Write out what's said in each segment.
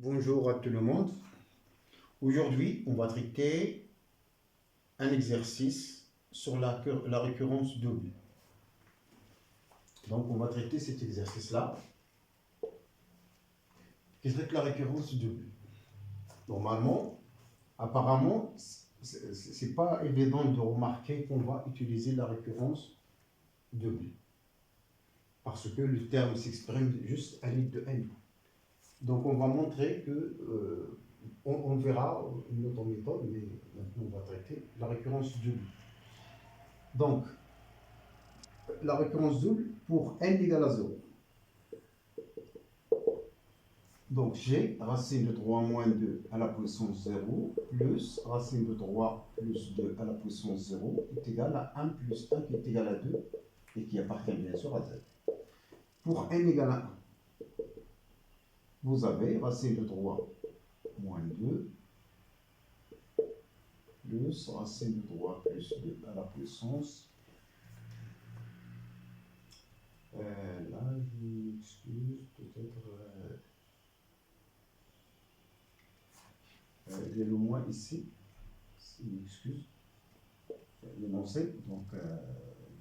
Bonjour à tout le monde. Aujourd'hui, on va traiter un exercice sur la récurrence double. Donc, on va traiter cet exercice-là qui traite la récurrence double. Normalement, apparemment, c'est pas évident de remarquer qu'on va utiliser la récurrence double parce que le terme s'exprime juste à l'aide de n. Donc, on va montrer que on verra une autre méthode, mais maintenant on va traiter la récurrence double. Donc, la récurrence double pour n égale à 0. Donc, j'ai racine de 3 moins 2 à la puissance 0 plus racine de 3 plus 2 à la puissance 0 est égal à 1 plus 1 qui est égal à 2 et qui appartient bien sûr à z. Pour n égale à 1, vous avez racine de 3 moins 2 plus racine de 3 plus 2 à la puissance. Là, je m'excuse, peut-être. Il y a le moins ici, je m'excuse. L'énoncé, donc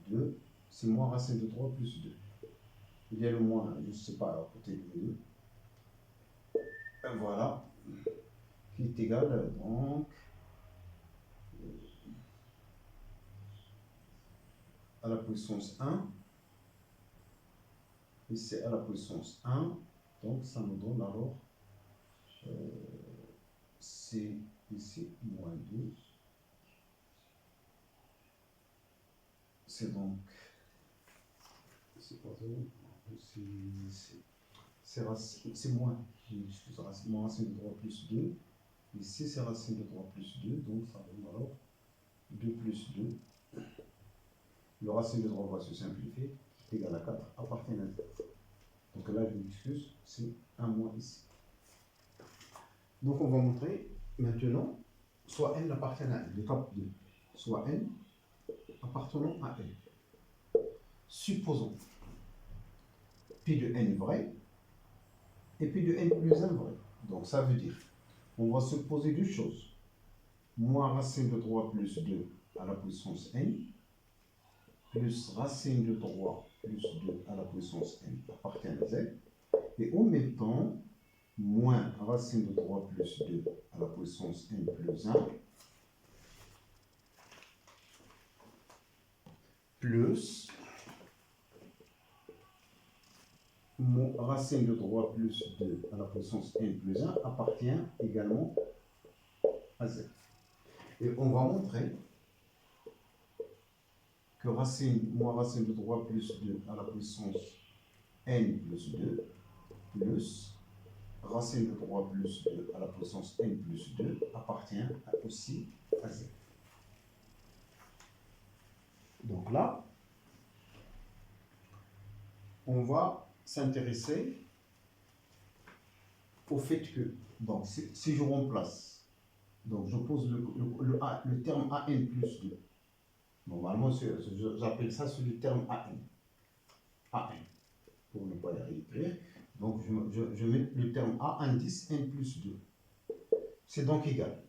2, c'est moins racine de 3 plus 2. Il y a le moins, je ne sais pas, à côté de 2. Voilà, qui est égal donc à la puissance 1. Et c'est à la puissance 1, donc ça nous donne alors c'est ici moins 2. C'est donc, c'est pas 0, c'est moins, moins racine de 3 plus 2. Ici c'est racine de 3 plus 2, donc ça donne alors 2 plus 2. Le racine de 3 va se simplifier, c'est égal à 4, appartient à 0. Donc là je m'excuse, c'est un moins ici. Donc on va montrer maintenant, soit n appartient à n, l'étape 2, soit n appartenant à n. Supposons P de n vrai et P de n plus 1 vrai. Donc ça veut dire, on va supposer deux choses. Moins racine de 3 plus 2 à la puissance n, plus racine de 3 plus 2 à la puissance n appartient à z. Et en même temps, moins racine de 3 plus 2 à la puissance n plus 1, plus racine de 3 plus 2 à la puissance n plus 1 appartient également à z. Et on va montrer que moins racine de 3 plus 2 à la puissance n plus 2 plus racine de 3 plus 2 à la puissance n plus 2 appartient aussi à z. Donc là, on va s'intéresser au fait que, donc si je remplace, donc je pose le terme an plus 2. Normalement, j'appelle ça sur le terme an, pour ne pas y écrire. Donc je mets le terme a indice n plus 2. C'est donc égal.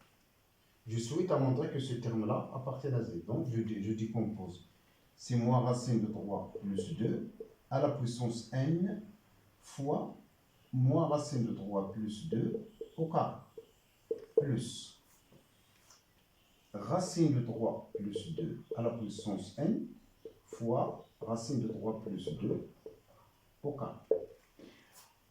Je souhaite montrer que ce terme-là appartient à z. Donc je décompose. C'est moins racine de 3 plus 2 à la puissance n fois moins racine de 3 plus 2 au carré, plus racine de 3 plus 2 à la puissance n fois racine de 3 plus 2 au carré.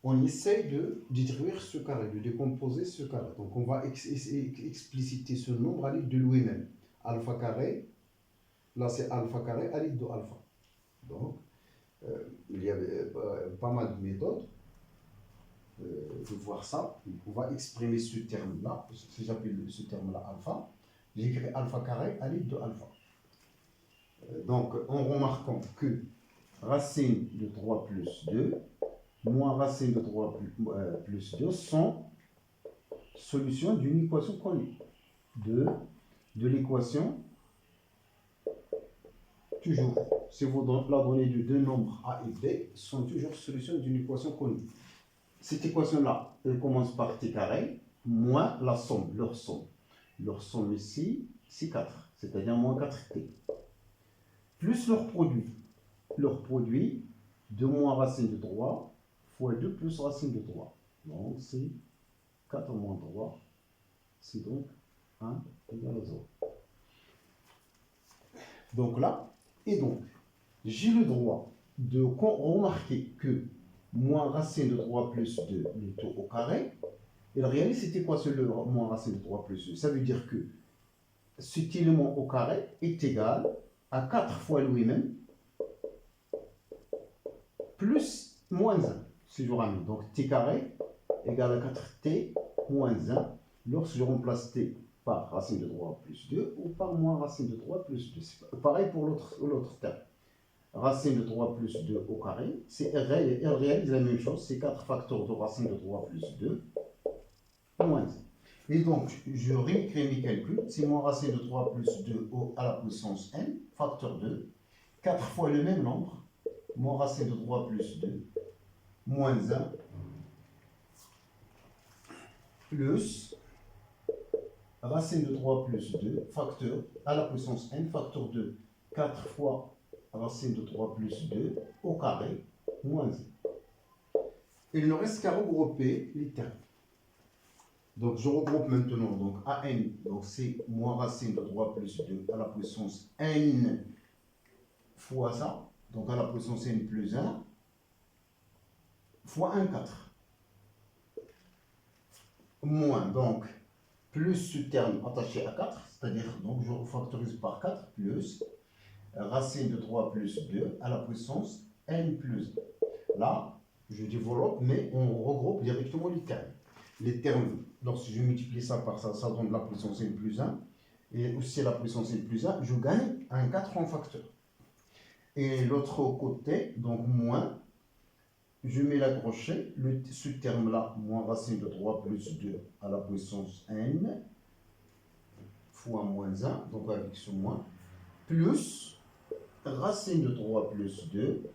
On essaie de détruire ce carré, de décomposer ce carré. Donc on va expliciter ce nombre à l'aide de lui-même. Alpha carré, là c'est alpha carré à l'aide de alpha. Donc il y a pas mal de méthodes de voir ça. On va exprimer ce terme-là, si j'appelle ce terme-là alpha, j'écris alpha carré à l'aide de alpha. Donc en remarquant que racine de 3 plus 2 moins racine de 3 plus 2 sont solutions d'une équation connue. De l'équation, toujours, si vous la donnez de deux nombres a et b, sont toujours solutions d'une équation connue. cette équation-là, elle commence par t carré, moins la somme, leur somme. Leur somme ici, c'est 4, c'est-à-dire moins 4t. Plus leur produit. Leur produit, 2 moins racine de 3, fois 2 plus racine de 3. Donc, c'est 4 moins 3. C'est donc 1 égale à 0. Donc là, et donc, j'ai le droit de remarquer que moins racine de 3 plus 2, le tout au carré, il réalise cette équation, le moins racine de 3 plus 2. Ça veut dire que cet élément au carré est égal à 4 fois lui-même, plus moins 1. C'est toujours un. Donc t carré égale à 4t moins 1 lorsque je remplace t par racine de 3 plus 2 ou par moins racine de 3 plus 2. C'est pareil pour l'autre terme. Racine de 3 plus 2 au carré, elle réalise la même chose, c'est 4 facteurs de racine de 3 plus 2 moins 1. Et donc, je réécris mes calculs, c'est moins racine de 3 plus 2 à la puissance n, facteur 2, 4 fois le même nombre, moins racine de 3 plus 2, moins 1, plus racine de 3 plus 2, facteur à la puissance n, facteur 2, 4 fois racine de 3 plus 2 au carré, moins 1. Il ne reste qu'à regrouper les termes. Donc je regroupe maintenant, donc AN, donc c'est moins racine de 3 plus 2 à la puissance n fois ça, donc à la puissance n plus 1, fois 1, 4. Moins, donc, plus ce terme attaché à 4, c'est-à-dire, donc je factorise par 4, plus racine de 3 plus 2 à la puissance n plus 1. Là, je développe, mais on regroupe directement les termes. Les termes, lorsque je multiplie ça par ça, ça donne la puissance n plus 1. Et aussi la puissance n plus 1, je gagne un 4 en facteur. Et l'autre côté, donc moins, je mets la crochet, ce terme-là, moins racine de 3 plus 2 à la puissance n, fois moins 1, donc avec ce moins, plus racine de 3 plus 2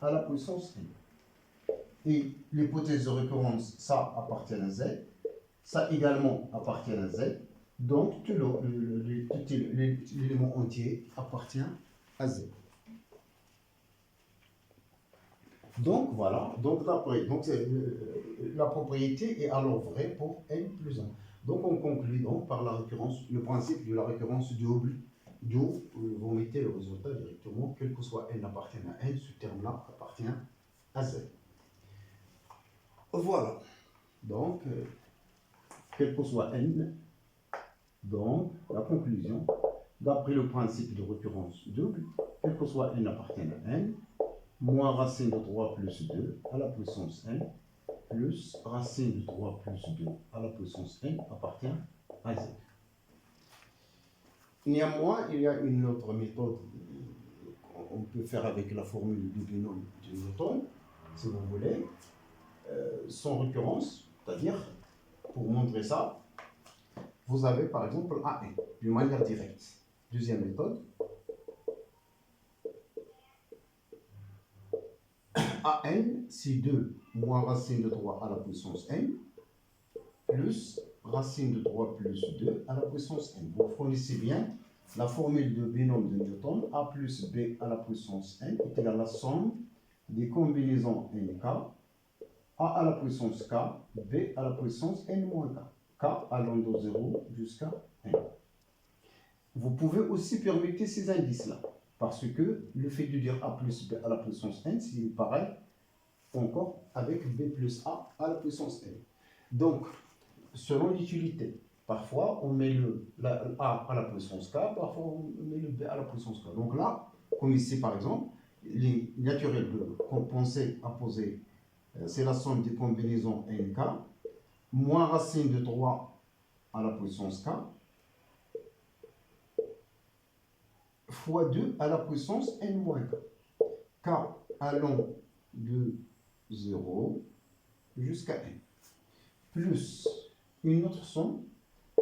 à la puissance n. Et l'hypothèse de récurrence, ça appartient à z, ça également appartient à z, donc tout l'élément entier appartient à z. Donc voilà, donc la propriété est alors vraie pour n plus 1. Donc on conclut donc par la récurrence, le principe de la récurrence double, d'où vous mettez le résultat directement, quel que soit n appartient à n, ce terme-là appartient à z. Voilà, donc quel que soit n, donc la conclusion, d'après le principe de récurrence double, quel que soit n appartient à n, moins racine de 3 plus 2 à la puissance n, plus racine de 3 plus 2 à la puissance n appartient à z. Néanmoins, il y a une autre méthode qu'on peut faire avec la formule du binôme de Newton, si vous voulez, sans récurrence, c'est-à-dire, pour montrer ça, vous avez par exemple AN, d'une manière directe. Deuxième méthode, AN, c'est 2 moins racine de 3 à la puissance n, plus racine de 3 plus 2 à la puissance n. Vous connaissez bien la formule de binôme de Newton, A plus B à la puissance n est égal à la somme des combinaisons nk, A à la puissance k, B à la puissance n moins k, k allant de 0 jusqu'à n. Vous pouvez aussi permuter ces indices-là, parce que le fait de dire A plus B à la puissance n, c'est pareil encore avec B plus A à la puissance n. Donc, selon l'utilité, parfois on met le A à la puissance k, parfois on met le B à la puissance k. Donc là, comme ici par exemple, les naturels qu'on pensait à poser, c'est la somme des combinaisons nk, moins racine de 3 à la puissance k, fois 2 à la puissance n moins k. K allant de 0 jusqu'à n. Plus une autre somme,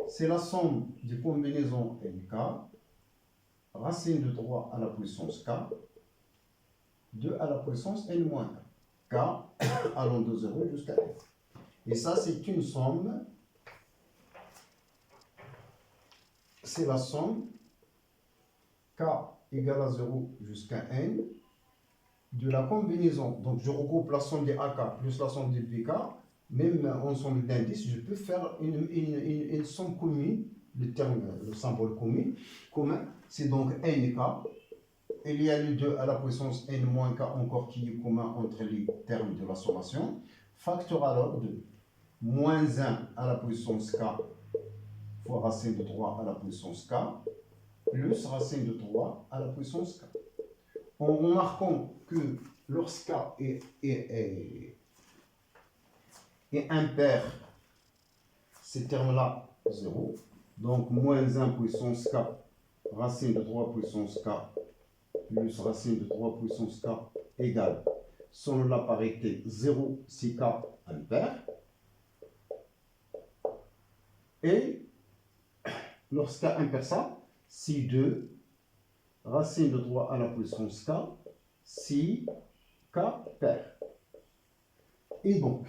c'est la somme des combinaisons nk, racine de 3 à la puissance k, 2 à la puissance n moins k. k allant de 0 jusqu'à n. Et ça, c'est une somme. C'est la somme k égale à 0 jusqu'à n de la combinaison. Donc, je regroupe la somme des AK plus la somme des BK. Même ensemble d'indices, je peux faire une somme commune. Le symbole commun, c'est donc n et k. Il y a le 2 à la puissance n moins k encore qui est commun entre les termes de la sommation. Facteur alors de moins 1 à la puissance k fois racine de 3 à la puissance k plus racine de 3 à la puissance k. En remarquant que lorsque k est impair, ces termes-là, 0. Donc, moins 1 puissance k, racine de 3 puissance k, plus racine de 3 puissance k égale, selon la parité, 0 si k impair. Et, lorsque k impair ça, si 2, racine de 3 à la puissance k, si k pair. Et donc,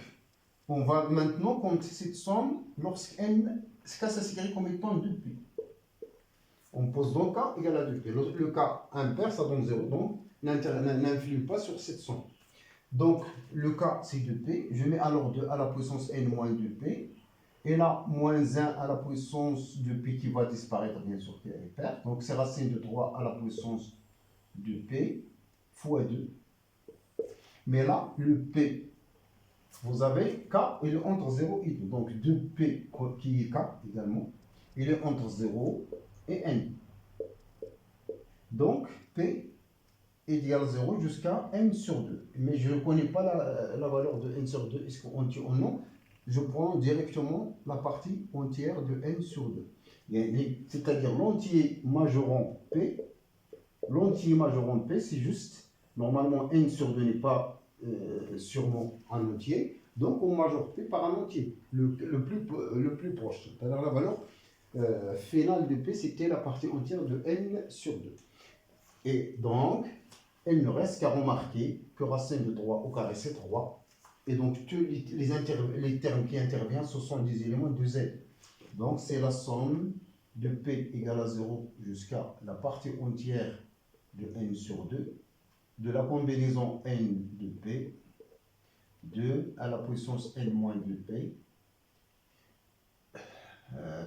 on va maintenant compter cette somme lorsqu'n, ça s'écrit comme étant 2p. On pose donc k égale à 2p. Le k impair, ça donne 0, donc n'influe pas sur cette somme. Donc, le k, c'est 2p. Je mets alors 2 à la puissance n moins 2p. Et là, moins 1 à la puissance de p qui va disparaître, bien sûr, qui est impair. Donc, c'est racine de 3 à la puissance de p fois 2. Mais là, le p, vous avez k, il est entre 0 et 2. Donc 2p qui est k également, il est entre 0 et n. Donc p égale 0 jusqu'à n sur 2. Mais je ne connais pas la valeur de n sur 2, est-ce qu'on tient ou non. Je prends directement la partie entière de n sur 2. C'est-à-dire l'entier majorant p. L'entier majorant p, c'est juste, normalement n sur 2 n'est pas sûrement un entier, donc on majeure p par un entier, le plus proche. C'est-à-dire la valeur finale de p, c'était la partie entière de n sur 2. Et donc, il ne reste qu'à remarquer que racine de 3 au carré, c'est 3. Et donc, tous les termes qui interviennent, ce sont des éléments de z. Donc, c'est la somme de p égale à 0 jusqu'à la partie entière de n sur 2. De la combinaison n de p, 2 à la puissance n moins 2p,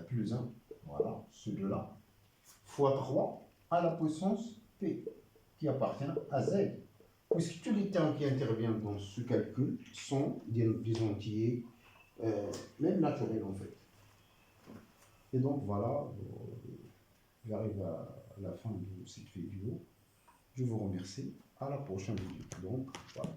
plus 1, voilà, ce 2-là, fois 3 à la puissance p, qui appartient à z. Puisque tous les termes qui interviennent dans ce calcul sont des entiers, même naturels en fait. Et donc voilà, j'arrive à la fin de cette vidéo. Je vous remercie. À la prochaine vidéo. Donc, voilà.